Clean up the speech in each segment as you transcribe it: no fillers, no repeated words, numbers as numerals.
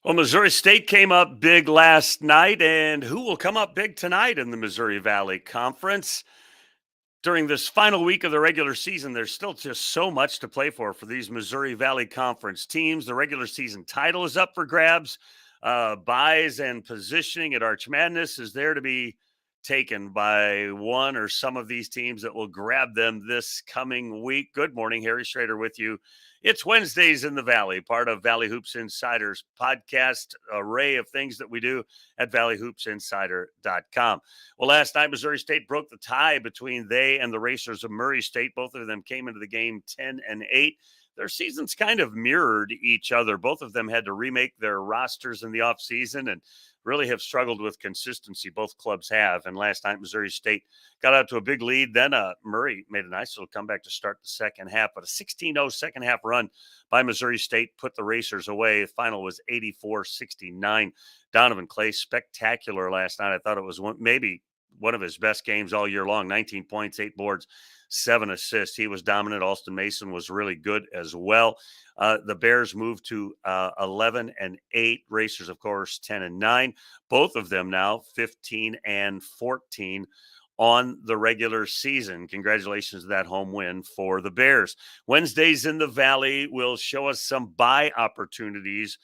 Well, Missouri State came up big last night, and who will come up big tonight in the Missouri Valley Conference? During this final week of the regular season, there's still just so much to play for these Missouri Valley Conference teams. The regular season title is up for grabs. Buys and positioning at Arch Madness is there to be taken by one or some of these teams that will grab them this coming week. Good morning, Harry Schrader with you. It's Wednesdays in the Valley, part of Valley Hoops Insiders podcast array of things that we do at valleyhoopsinsider.com. Well, last night, Missouri State broke the tie between they and the Racers of Murray State. Both of them came into the game 10-8. Their seasons kind of mirrored each other. Both of them had to remake their rosters in the offseason and really have struggled with consistency. Both clubs have. And last night, Missouri State got out to a big lead. Then Murray made a nice little comeback to start the second half. But a 16-0 second half run by Missouri State put the Racers away. The final was 84-69. Donovan Clay, spectacular last night. I thought it was maybe one of his best games all year long. 19 points, 8 boards, 7 assists. He was dominant. Alston Mason was really good as well. The Bears moved to 11-8. Racers, of course, 10-9. Both of them now 15-14 on the regular season. Congratulations to that home win for the Bears. Wednesdays in the Valley will show us some buy opportunities,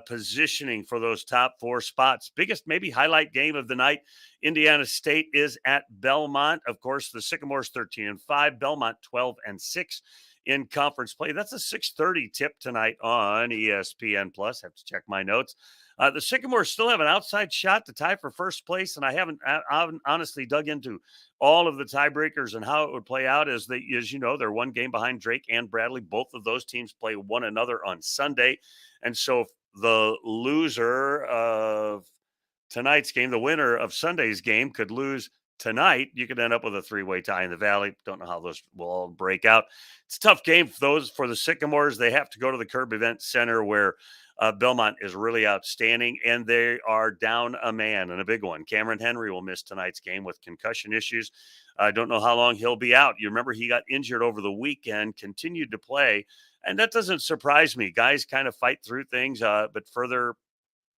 positioning for those top 4 spots. Biggest maybe highlight game of the night, Indiana State is at Belmont. Of course, the Sycamores 13-5, Belmont 12-6 in conference play. That's a 6:30 tip tonight on ESPN Plus. Have to check my notes. The Sycamores still have an outside shot to tie for first place, and I haven't honestly dug into all of the tiebreakers and how it would play out. As you know, they're one game behind Drake and Bradley. Both of those teams play one another on Sunday, and so the loser of tonight's game, the winner of Sunday's game, could lose tonight. You could end up with a 3-way tie in the Valley. Don't know how those will all break out. It's a tough game for the Sycamores. They have to go to the Curb Event Center where Belmont is really outstanding, and they are down a man, and a big one. Cameron Henry will miss tonight's game with concussion issues. I don't know how long he'll be out. You remember he got injured over the weekend, continued to play, and that doesn't surprise me. Guys kind of fight through things, but further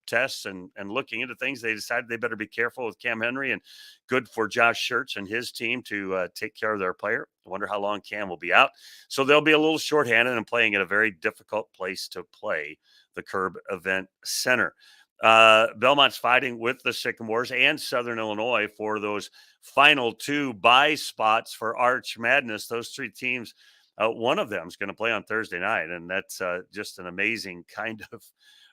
tests and looking into things, they decided they better be careful with Cam Henry, and good for Josh Schertz and his team to take care of their player. I wonder how long Cam will be out. So they'll be a little shorthanded and playing at a very difficult place to play, the Curb Event Center. Belmont's fighting with the Sycamores and Southern Illinois for those final 2 bye spots for Arch Madness. Those 3 teams, one of them is going to play on Thursday night, and that's just an amazing kind of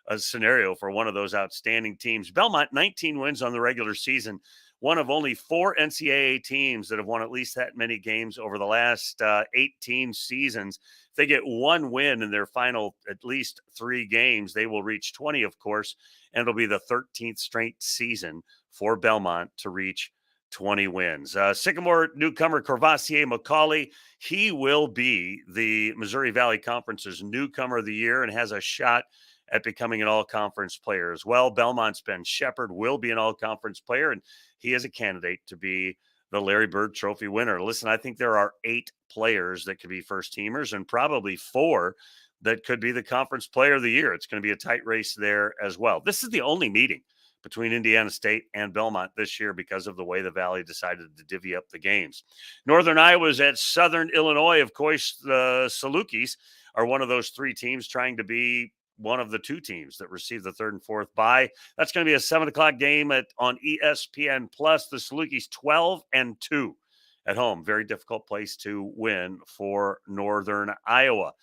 a scenario for one of those outstanding teams. Belmont, 19 wins on the regular season, one of only 4 NCAA teams that have won at least that many games over the last 18 seasons. If they get one win in their final at least 3 games, they will reach 20, of course, and it'll be the 13th straight season for Belmont to reach 20 wins. Sycamore newcomer Corvassier McCauley, he will be the Missouri Valley Conference's newcomer of the year and has a shot at becoming an all-conference player as well. Belmont's Ben Shepard will be an all-conference player, and he is a candidate to be the Larry Bird Trophy winner. Listen, I think there are 8 players that could be first-teamers and probably 4 that could be the conference player of the year. It's going to be a tight race there as well. This is the only meeting between Indiana State and Belmont this year because of the way the Valley decided to divvy up the games. Northern Iowa is at Southern Illinois. Of course, the Salukis are one of those 3 teams trying to be one of the 2 teams that receive the 3rd and 4th bye. That's going to be a 7:00 game on ESPN Plus. The Salukis 12-2 at home. Very difficult place to win for Northern Iowa.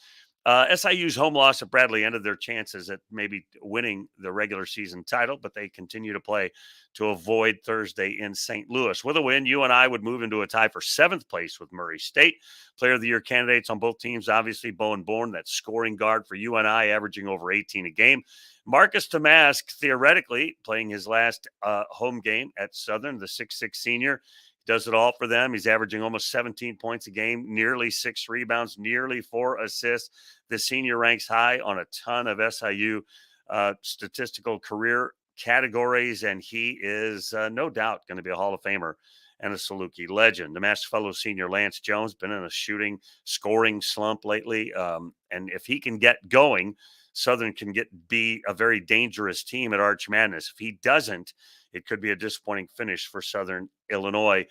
SIU's home loss at Bradley ended their chances at maybe winning the regular season title, but they continue to play to avoid Thursday in St. Louis. With a win, UNI would move into a tie for 7th place with Murray State. Player of the year candidates on both teams, obviously Bowen Bourne, that scoring guard for UNI, averaging over 18 a game. Marcus Tamask, theoretically, playing his last home game at Southern, the 6'6 senior, does it all for them. He's averaging almost 17 points a game, nearly 6 rebounds, nearly 4 assists. The senior ranks high on a ton of SIU statistical career categories, and he is no doubt going to be a Hall of Famer and a Saluki legend. The Master fellow senior Lance Jones been in a scoring slump lately, and if he can get going, Southern can be a very dangerous team at Arch Madness. If he doesn't, it could be a disappointing finish for Southern Illinois.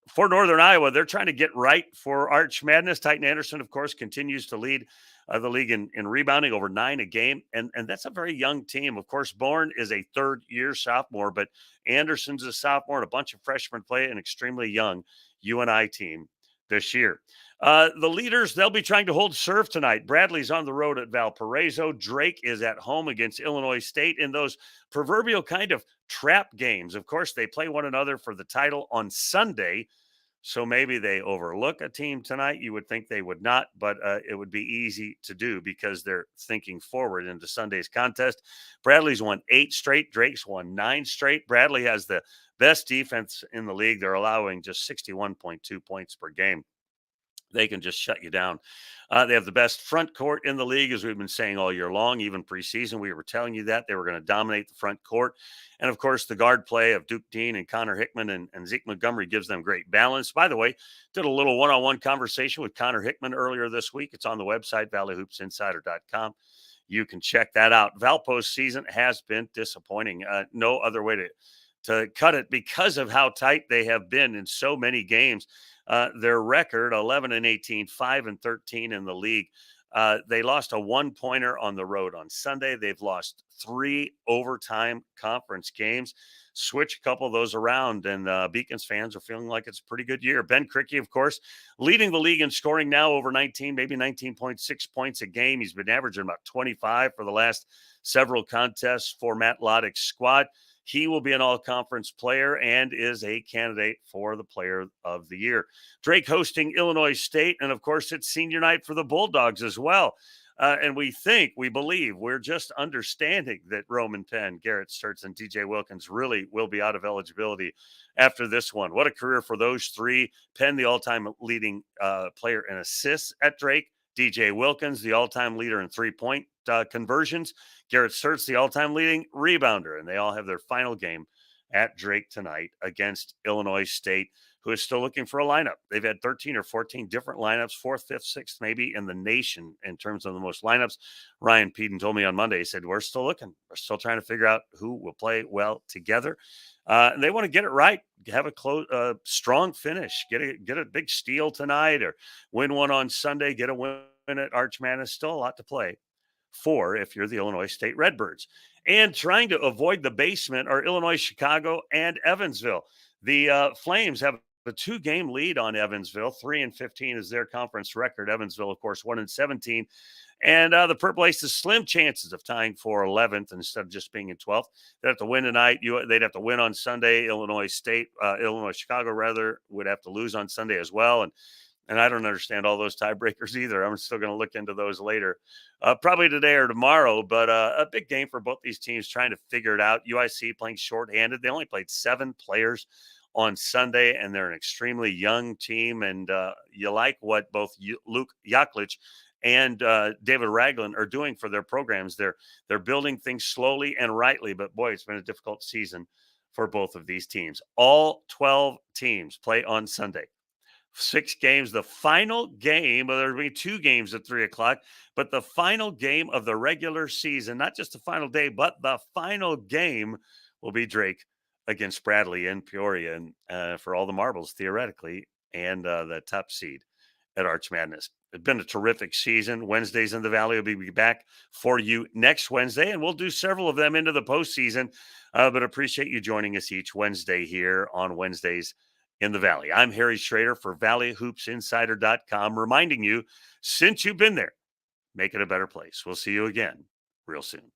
For Northern Iowa, they're trying to get right for Arch Madness. Titan Anderson, of course, continues to lead the league in rebounding, over 9 a game. And that's a very young team. Of course, Bourne is a third-year sophomore, but Anderson's a sophomore, and a bunch of freshmen play an extremely young UNI team this year. The leaders, they'll be trying to hold serve tonight. Bradley's on the road at Valparaiso. Drake is at home against Illinois State in those proverbial kind of trap games. Of course, they play one another for the title on Sunday. So maybe they overlook a team tonight. You would think they would not, but it would be easy to do because they're thinking forward into Sunday's contest. Bradley's won 8 straight. Drake's won 9 straight. Bradley has the best defense in the league. They're allowing just 61.2 points per game. They can just shut you down. They have the best front court in the league, as we've been saying all year long. Even preseason, we were telling you that they were going to dominate the front court. And of course, the guard play of Duke Dean and Connor Hickman and Zeke Montgomery gives them great balance. By the way, did a little one-on-one conversation with Connor Hickman earlier this week. It's on the website, valleyhoopsinsider.com. You can check that out. Valpo's season has been disappointing. No other way to cut it because of how tight they have been in so many games. Their record 11-18, 5-13 in the league. They lost a 1-pointer on the road on Sunday. They've lost 3 overtime conference games. Switch a couple of those around, and Beacons fans are feeling like it's a pretty good year. Ben Krikke, of course, leading the league in scoring now, over 19, maybe 19.6 points a game. He's been averaging about 25 for the last several contests for Matt Loddick's squad. He will be an all-conference player and is a candidate for the player of the year. Drake hosting Illinois State, and of course, it's senior night for the Bulldogs as well. And we believe, we're just understanding that Roman Penn, Garrett Sturtz, and DJ Wilkins really will be out of eligibility after this one. What a career for those 3. Penn, the all-time leading player in assists at Drake. DJ Wilkins, the all-time leader in three-point conversions. Garrett Sturtz, the all-time leading rebounder. And they all have their final game at Drake tonight against Illinois State, who is still looking for a lineup. They've had 13 or 14 different lineups, 4th, 5th, 6th, maybe in the nation in terms of the most lineups. Ryan Peden told me on Monday, he said, we're still looking. We're still trying to figure out who will play well together. And they want to get it right, have a strong finish, get a big steal tonight, or win one on Sunday, get a win at Arch Madness. Still a lot to play for if you're the Illinois State Redbirds. And trying to avoid the basement are Illinois, Chicago, and Evansville. The Flames have a 2-game lead on Evansville. 3-15 is their conference record. Evansville, of course, 1-17. And the Purple Aces slim chances of tying for 11th instead of just being in 12th. They'd have to win tonight. They'd have to win on Sunday. Illinois, Chicago, rather, would have to lose on Sunday as well. And I don't understand all those tiebreakers either. I'm still going to look into those later, probably today or tomorrow. But a big game for both these teams trying to figure it out. UIC playing shorthanded. They only played 7 players on Sunday, and they're an extremely young team. And you like what both Luke Yaklich and David Ragland are doing for their programs. They're building things slowly and rightly. But, boy, it's been a difficult season for both of these teams. All 12 teams play on Sunday. 6 games. The final game, well, there'll be 2 games at 3:00, but the final game of the regular season, not just the final day, but the final game will be Drake against Bradley in Peoria, and for all the marbles, theoretically, and the top seed at Arch Madness. It's been a terrific season. Wednesdays in the Valley will be back for you next Wednesday, and we'll do several of them into the postseason, but appreciate you joining us each Wednesday here on Wednesdays in the Valley. I'm Harry Schrader for valleyhoopsinsider.com, reminding you, since you've been there, make it a better place. We'll see you again real soon.